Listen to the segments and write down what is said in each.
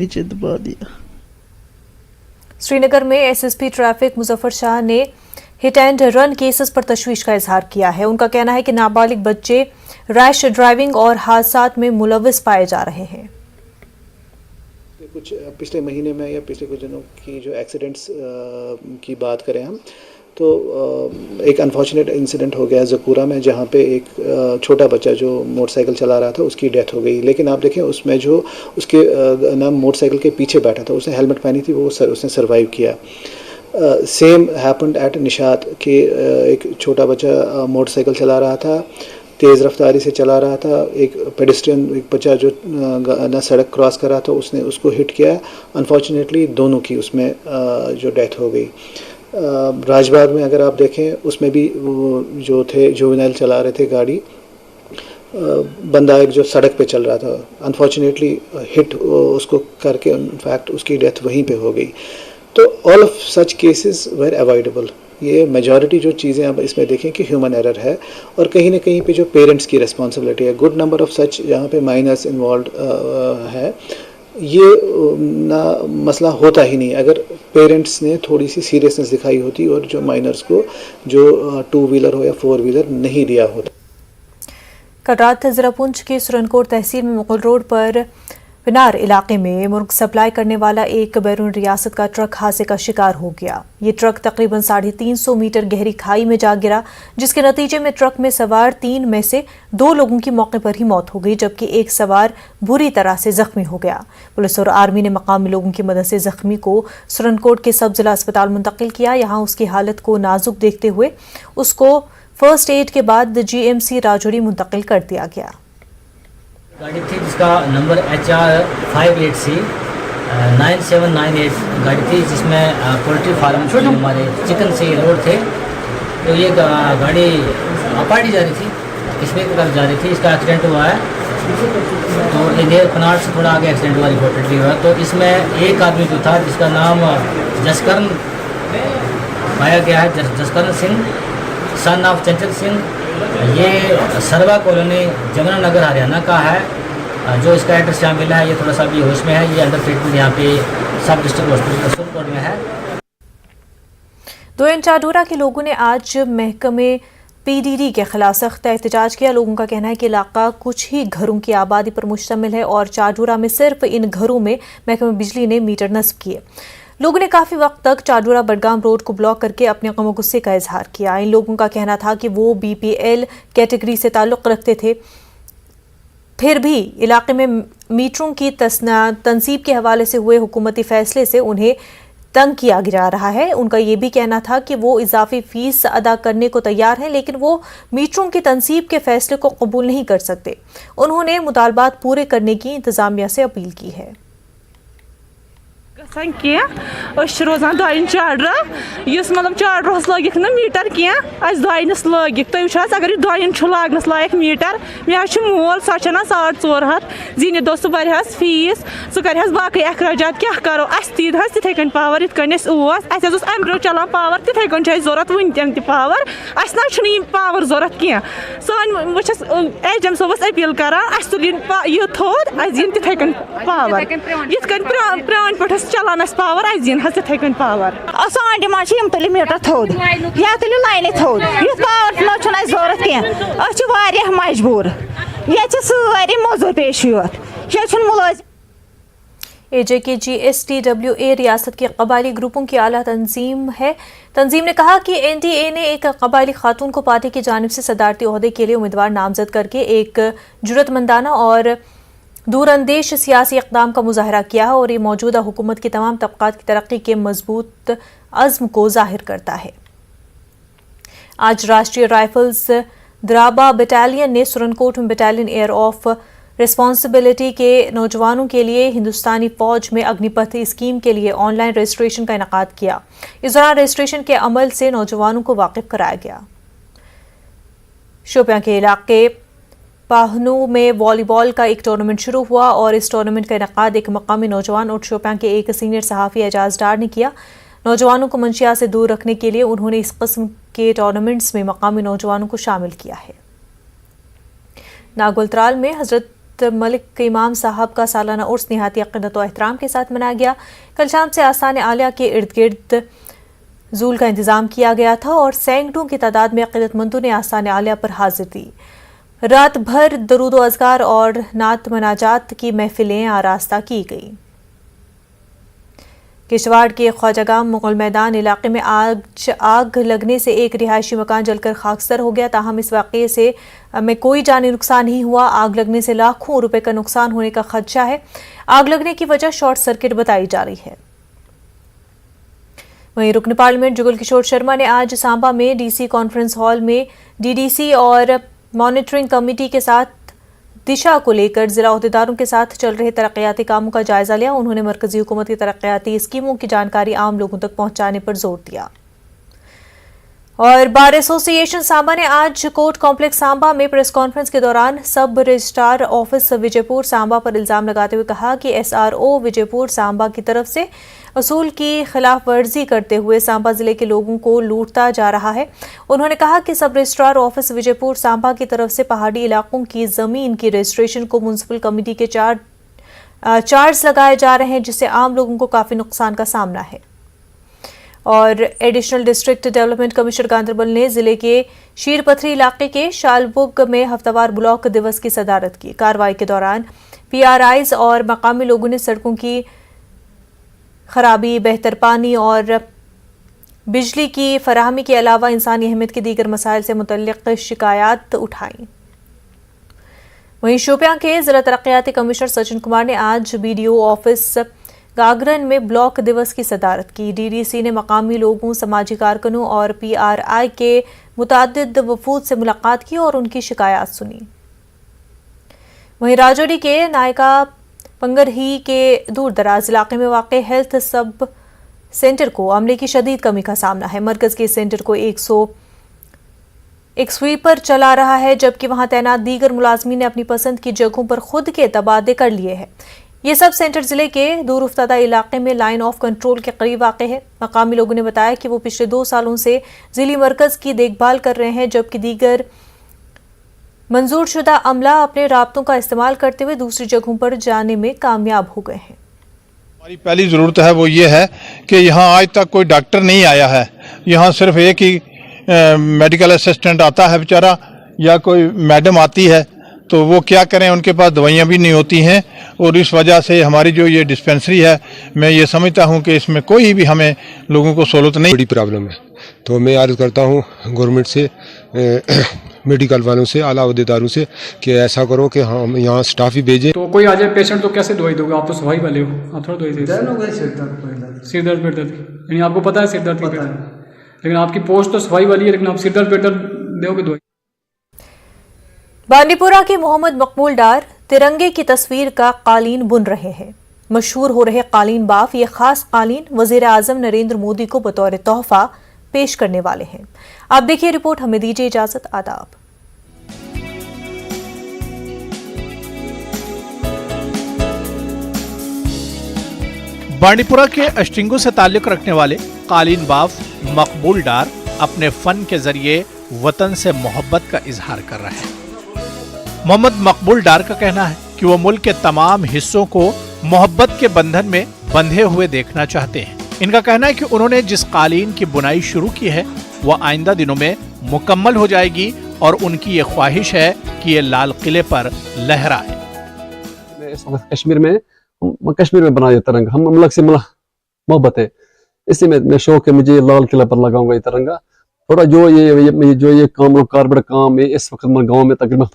नीचे दबा दिया। श्रीनगर में एसएसपी ट्रैफिक मुजफ्फर शाह ने हिट एंड रन केसेस पर तशवीश का इजहार किया है। उनका कहना है कि नाबालिग बच्चे रैश ड्राइविंग और हादसात में मुलविस पाए जा रहे हैं। कुछ पिछले महीने में या पिछले कुछ दिनों की जो एक्सीडेंट्स की बात करें हम, तो एक अनफॉर्चुनेट इंसिडेंट हो गया ज़कूरा में, जहाँ पे एक छोटा बच्चा जो मोटरसाइकिल चला रहा था उसकी डेथ हो गई। लेकिन आप देखें उसमें जो उसके नाम मोटरसाइकिल के पीछे बैठा था, उसने हेलमेट पहनी थी, वो उसने सर्वाइव किया। सेम हैपेंड एट निशात के एक छोटा बच्चा मोटरसाइकिल चला रहा था, तेज़ रफ्तारी से चला रहा था, एक पेडिस्ट्रियन एक बच्चा जो ना सड़क क्रॉस कर रहा था उसने उसको हिट किया। अनफॉर्चुनेटली दोनों की उसमें जो डेथ हो गई। राजबाग में अगर आप देखें उसमें भी जो थे जुवेनाइल चला रहे थे गाड़ी, बंदा एक जो सड़क पे चल रहा था, अनफॉर्चुनेटली हिट उसको करके इनफैक्ट उसकी डेथ वहीं पे हो गई। तो all of such cases were avoidable. ये मेजॉरिटी जो चीज़ें आप इसमें देखें कि ह्यूमन एरर है, और कहीं ना कहीं पे जो पेरेंट्स की रिस्पॉन्सिबिलिटी है। गुड नंबर ऑफ सच जहाँ पे माइनर्स इन्वॉल्व है, ये ना मसला होता ही नहीं अगर पेरेंट्स ने थोड़ी सी सीरियसनेस दिखाई होती और जो माइनर्स को जो 2 व्हीलर हो या 4 व्हीलर नहीं दिया होता। कल रात ज़िला पुंछ के सुरनकोट तहसील में मुगल रोड पर पिनार इलाके में मुर्ग सप्लाई करने वाला एक बैरून रियासत का ट्रक हादसे का शिकार हो गया। ये ट्रक तकरीबन 350 मीटर गहरी खाई में जा गिरा, जिसके नतीजे में ट्रक में सवार 3 में से 2 लोगों की मौके पर ही मौत हो गई, जबकि एक सवार बुरी तरह से जख्मी हो गया। पुलिस और आर्मी ने मकामी लोगों की मदद से जख्मी को सुरनकोट के सब जिला अस्पताल मुंतकिल किया। यहाँ उसकी हालत को नाजुक देखते हुए उसको फर्स्ट एड के बाद जीएमसी राजौरी मुंतकिल कर दिया गया। गाड़ी थी जिसका नंबर HR58C 9798 गाड़ी थी, जिसमें पोल्ट्री फार्म हमारे चिकन से लोड थे। तो ये गाड़ी अपाटी जा रही थी, कश्मीर की तरफ जा रही थी। इसका एक्सीडेंट हुआ है, तो इंडिया पनाट से थोड़ा आगे एक्सीडेंट हुआ, रिपोर्टेडली हुआ। तो इसमें एक आदमी जो था जिसका नाम जसकरण पाया गया है, जसकरण सिंह सन ऑफ चंचल सिंह, ये सरवा कॉलोनी जमुना नगर हरियाणा का है। जो इसका एड्रेस यहाँ मिला है, ये थोड़ा सा भी होश में है। ये अंडर ट्रीटमेंट यहाँ पे सब डिस्ट्रिक्ट हॉस्पिटल सुरनकोट में है। 2 इंच चाडोरा के लोगों ने आज महकमे PDD के खिलाफ सख्त एहतजाज किया। लोगों का कहना है कि इलाका कुछ ही घरों की आबादी पर मुश्तमिल है और चाडोरा में सिर्फ इन घरों में महकमे बिजली ने मीटर नस्ब किए। लोगों ने काफ़ी वक्त तक चाडोरा बडगाम रोड को ब्लॉक करके अपने गम गुस्से का इजहार किया। इन लोगों का कहना था कि वो BPL कैटेगरी से ताल्लुक़ रखते थे, फिर भी इलाके में मीटरों की तनसीब के हवाले से हुए हुकूमती फैसले से उन्हें तंग किया जा रहा है। उनका ये भी कहना था कि वो इजाफी फीस अदा करने को तैयार हैं, लेकिन वो मीटरों की तनसीब के फैसले को कबूल नहीं कर सकते। उन्होंने मुतालबात पूरे करने की इंतजामिया से अपील की है। रोजान दाइन चाडरा मतलब चाडरस लगिक ना मीटर क्या दाइनस लगिक। तुम अगर दाइन लागनस लायक मीटर, मे मोल सो 450 जीन दो सह फीस, सह कर बाकी अखराजात क्या करो तीद तिथे कन पावर इत अम ब्रो चलान पावर तिथे कन जरूरत वन तन पावर ना पावर जरूरत क्या। सान बस एचएम सोबस अपील करान तुल यह थोद दिन तिथे कन पावर इत प्रान पे चलान पावर दिन तिथे कन पावर। सान डिमांड तुल मीटर थोद या तुल लाइन थोद, यु पावर ना जरूरत क्या। मजबूर ये सारी मजूर पेश ये मुलाजिम। AJK GSTWA रियासत के कबायली ग्रुपों की आला तंजीम है। तंजीम ने कहा कि NDA ने एक कबायली खातून को पार्टी की जानिब से सदारती ओहदे के लिए उम्मीदवार नामजद करके एक जुर्रतमंदाना और दूरअंदेश सियासी इक़दाम का मुजाहरा किया है और ये मौजूदा हुकूमत की तमाम तबक़ात की तरक्की के मजबूत अज़्म को ज़ाहिर करता है। आज राष्ट्रीय राइफल्स द्राबा बटालियन ने सुरनकोट में बटालियन एयर ऑफ रिस्पॉन्सिबिलिटी के नौजवानों के लिए हिंदुस्तानी फौज में अग्निपथ स्कीम के लिए ऑनलाइन रजिस्ट्रेशन का इनेकाद किया। इस दौरान रजिस्ट्रेशन के अमल से नौजवानों को वाकिफ कराया गया। शोपियां के इलाके पाहनू में वॉलीबॉल का एक टूर्नामेंट शुरू हुआ और इस टूर्नामेंट का इनेकाद एक मकामी नौजवान और शोपियां के एक सीनियर सहाफ़ी एजाज डार ने किया। नौजवानों को मंशियात से दूर रखने के लिए उन्होंने इस किस्म के टूर्नामेंट्स में मकामी नौजवानों को शामिल किया है। नागोलत्राल में हजरत मलिक इमाम साहब का सालाना उर्स निहायती अक़ीदत व एहतराम के साथ मनाया गया। कल शाम से आस्थान आलिया के इर्द गिर्द ज़ूल का इंतज़ाम किया गया था और सैकड़ों की तादाद में अक़ीदतमंदों ने आस्थान आलिया पर हाजिर दी। रात भर दरूद व अज़कार और नात मनाजात की महफिलें आरास्ता की गई। किश्तवाड़ के ख्वाजागाम मुगल मैदान इलाके में आज आग लगने से एक रिहायशी मकान जलकर खाकसर हो गया। ताहम इस वाक़े से में कोई जानी नुकसान नहीं हुआ। आग लगने से लाखों रुपए का नुकसान होने का खदशा है। आग लगने की वजह शॉर्ट सर्किट बताई जा रही है। वहीं रुकन पार्लियामेंट जुगल किशोर शर्मा ने आज सांबा में डीसी कॉन्फ्रेंस हॉल में डीडीसी और मॉनिटरिंग कमेटी के साथ दिशा को लेकर जिला अहदेदारों के साथ चल रहे तरक्याती कामों का जायजा लिया। उन्होंने मरकजी हुकूमत की तरक्याती स्कीमों की जानकारी आम लोगों तक पहुंचाने पर जोर दिया। और बार एसोसिएशन सांबा ने आज कोर्ट कॉम्प्लेक्स सांबा में प्रेस कॉन्फ्रेंस के दौरान सब रजिस्ट्रार ऑफिस विजयपुर सांबा पर इल्जाम लगाते हुए कहा कि एसआरओ विजयपुर सांबा की तरफ से असूल की खिलाफ वर्जी करते हुए सांबा जिले के लोगों को लूटता जा रहा है। उन्होंने कहा कि सब रजिस्ट्रार ऑफिस विजयपुर सांबा की तरफ से पहाड़ी इलाकों की जमीन की रजिस्ट्रेशन को म्युनिसिपल कमेटी के चार्ज लगाए जा रहे हैं, जिससे आम लोगों को काफी नुकसान का सामना है। और additional district development commissioner Ganderbal ने जिले के शीर पथरी इलाके के शालबुग में हफ्तावार ब्लॉक दिवस की सदारत की। कार्रवाई के दौरान पीआरआईज और मकामी लोगों ने सड़कों की खराबी, बेहतर पानी और बिजली की फराहमी के अलावा इंसानी अहमियत के दीगर मसाइल से मुतल्लिक शिकायत उठाई। वहीं शोपियां के जिला तरक्याती कमिश्नर सचिन कुमार ने आज बीडीओ ऑफिस गागरन में ब्लॉक दिवस की सदारत की। डीडीसी ने मकामी लोगों, समाजी कारकुनों और पीआरआई के मुतादिद वफूद से मुलाकात की और उनकी शिकायत सुनी। वहीं राजौरी के नायका पंगरही के दूर दराज इलाके में वाक़ हेल्थ सब सेंटर को अमले की शदीद कमी का सामना है। मरकज के सेंटर को एक स्वीपर चला रहा है, जबकि वहां तैनात दीगर मुलाजमीन ने अपनी पसंद की जगहों पर खुद के तबादले कर लिए हैं। ये सब सेंटर जिले के दूर उफ्तादा इलाके में लाइन ऑफ कंट्रोल के करीब वाक़ है। मकामी लोगों ने बताया कि वो पिछले 2 सालों से जिली मरकज की देखभाल कर रहे हैं, जबकि दीगर मंजूर शुदा अमला अपने राब्तों का इस्तेमाल करते हुए दूसरी जगहों पर जाने में कामयाब हो गए हैं। हमारी पहली ज़रूरत है वो ये है कि यहाँ आज तक कोई डॉक्टर नहीं आया है। यहाँ सिर्फ एक ही मेडिकल असिस्टेंट आता है बेचारा, या कोई मैडम आती है, तो वो क्या करें, उनके पास दवाइयाँ भी नहीं होती हैं। और इस वजह से हमारी जो ये डिस्पेंसरी है, मैं ये समझता हूँ कि इसमें कोई भी हमें लोगों को सहूलत नहीं। बड़ी प्रॉब्लम है, तो मैं अर्ज़ करता हूँ गवर्नमेंट से, मेडिकल वालों से, आला अहदेदारों से कि ऐसा करो कि हम यहाँ स्टाफ ही भेजें। तो कोई आ जाए पेशेंट तो कैसे दवाई दोगे? आप तो सफाई वाले हो, आप थोड़ा दवाई दे। सिर दर्द पेट दर्द यानी आपको पता है सिर दर्द की, लेकिन आपकी पोस्ट तो सफाई वाली है, लेकिन आप सिर दर्द पेट दर्द दोगे दवाई। बांडीपुरा के मोहम्मद मकबूल डार तिरंगे की तस्वीर का कालीन बुन रहे हैं। मशहूर हो रहे कालीन बाफ ये खास कालीन वजीर आजम नरेंद्र मोदी को बतौर तोहफा पेश करने वाले हैं। आप देखिए रिपोर्ट, हमें दीजिए इजाजत। आदाब। बांडीपुरा के अष्टिंगो से ताल्लुक रखने वाले कालीन बाफ मकबूल डार अपने फन के जरिए वतन से मोहब्बत का इजहार कर रहे हैं। मोहम्मद मकबूल डार का कहना है कि वो मुल्क के तमाम हिस्सों को मोहब्बत के बंधन में बंधे हुए देखना चाहते हैं। इनका कहना है कि उन्होंने जिस कालीन की बुनाई शुरू की है वो आइंदा दिनों में मुकम्मल हो जाएगी और उनकी ये ख्वाहिश है कि ये लाल किले पर लहराए। इस वक्त कश्मीर में बना ये तिरंगा, हम मुल्क से मोहब्बत है, इसी में शौक है मुझे लाल किला पर लगाऊंगा ये तिरंगा। थोड़ा जो ये काम कारबड़ काम है, इस वक्त गाँव में तकरीबन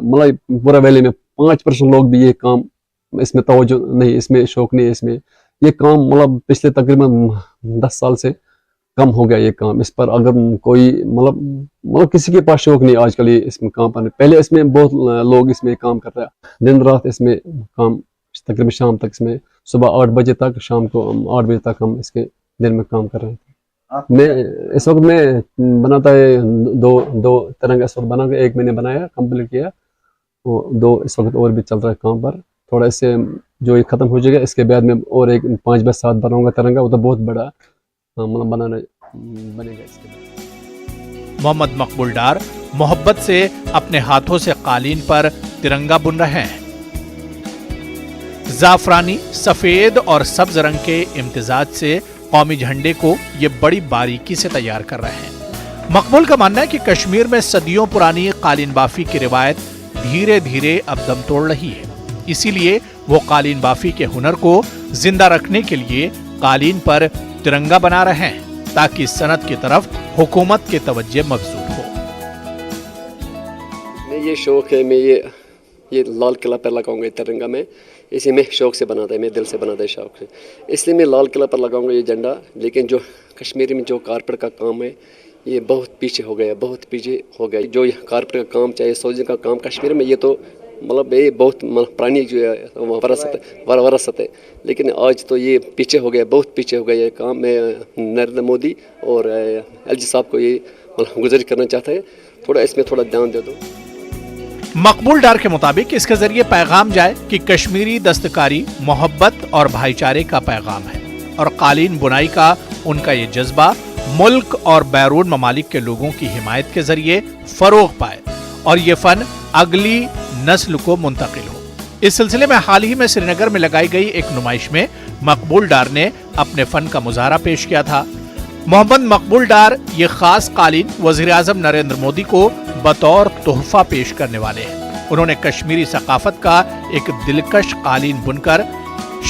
मतलब पूरा वैली में 5% लोग भी ये काम इसमें तवज्जो नहीं, इसमें शौक नहीं, इसमें ये काम मतलब पिछले तकरीबन 10 साल से कम हो गया ये काम। इस पर अगर कोई मतलब किसी के पास शौक नहीं आजकल ये इसमें काम पर। पहले इसमें बहुत लोग इसमें काम कर रहे हैं, दिन रात इसमें काम, तकरीबन शाम तक इसमें, सुबह 8 बजे तक, शाम को 8 बजे तक हम इसके दिन में काम कर रहे हैं। मैं इस वक्त मैं बनाता है दो तिरंगा इस वक्त बना के, एक मैंने बनाया कंप्लीट किया, वो 2 इस वक्त और भी चल रहा है काम पर। थोड़ा इससे जो ये खत्म हो जाएगा इसके बाद में और एक 5-7 बनाऊंगा तिरंगा, वो तो बहुत बड़ा मतलब बनेगा इसके बाद। मोहम्मद मकबूल डार मोहब्बत से अपने हाथों से कालीन पर तिरंगा बुन रहे हैं। जाफरानी, सफेद और सब्ज रंग के इम्तिजाज से कौमी झंडे को ये बड़ी बारीकी से तैयार कर रहे हैं। मकबूल का मानना है कि कश्मीर में सदियों पुरानी कालीन बाफी की रिवायत धीरे धीरे अब दम तोड़ रही है, इसीलिए वो कालीन बाफी के हुनर को जिंदा रखने के लिए कालीन पर तिरंगा बना रहे हैं ताकि सनत की तरफ हुकूमत के तवज्जो मबजूल हो। मैं ये शौक है, मैं ये लाल किला पर लगाऊंगा तिरंगा में, इसे मैं शौक से बनाता है, मैं दिल से बनाता है शौक से, इसलिए मैं लाल किला पर लगाऊंगा ये झंडा। लेकिन जो कश्मीर में जो कारपेट का काम है ये बहुत पीछे हो गया, बहुत पीछे हो गया। जो ये कारपेट का काम चाहे सोल्जर का काम कश्मीर में, ये तो मतलब ये बहुत पुरानी जो है वरासत है, लेकिन आज तो ये पीछे हो गया, बहुत पीछे हो गया ये काम। मैं नरेंद्र मोदी और एलजी साहब को ये गुजारिश करना चाहता है, थोड़ा इसमें थोड़ा ध्यान दे दो। मकबूल डार के मुताबिक इसके जरिए पैगाम जाए कि कश्मीरी दस्तकारी मोहब्बत और भाईचारे का पैगाम है और कालीन बुनाई का उनका ये जज्बा मुल्क और बैरून ममालिक के लोगों की हिमायत के जरिए फरोग पाए और ये फन अगली नस्ल को मुंतकिल हो। इस सिलसिले में हाल ही में श्रीनगर में लगाई गई एक नुमाइश में मकबूल डार ने अपने फन का मुजाहरा पेश किया था। मोहम्मद मकबूल डार ये खास कालीन वज़ीर-ए-आज़म नरेंद्र मोदी को बतौर तोहफा पेश करने वाले हैं। उन्होंने कश्मीरी सकाफत का एक दिलकश कालीन बुनकर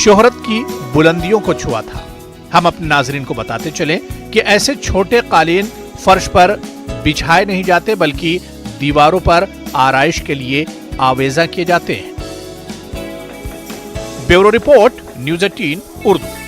शोहरत की बुलंदियों को छुआ था। हम अपने नाजरीन को बताते चलें कि ऐसे छोटे कालीन फर्श पर बिछाए नहीं जाते बल्कि दीवारों पर आराइश के लिए आवेजा किए जाते हैं। Bureau report, news 18 Urdu.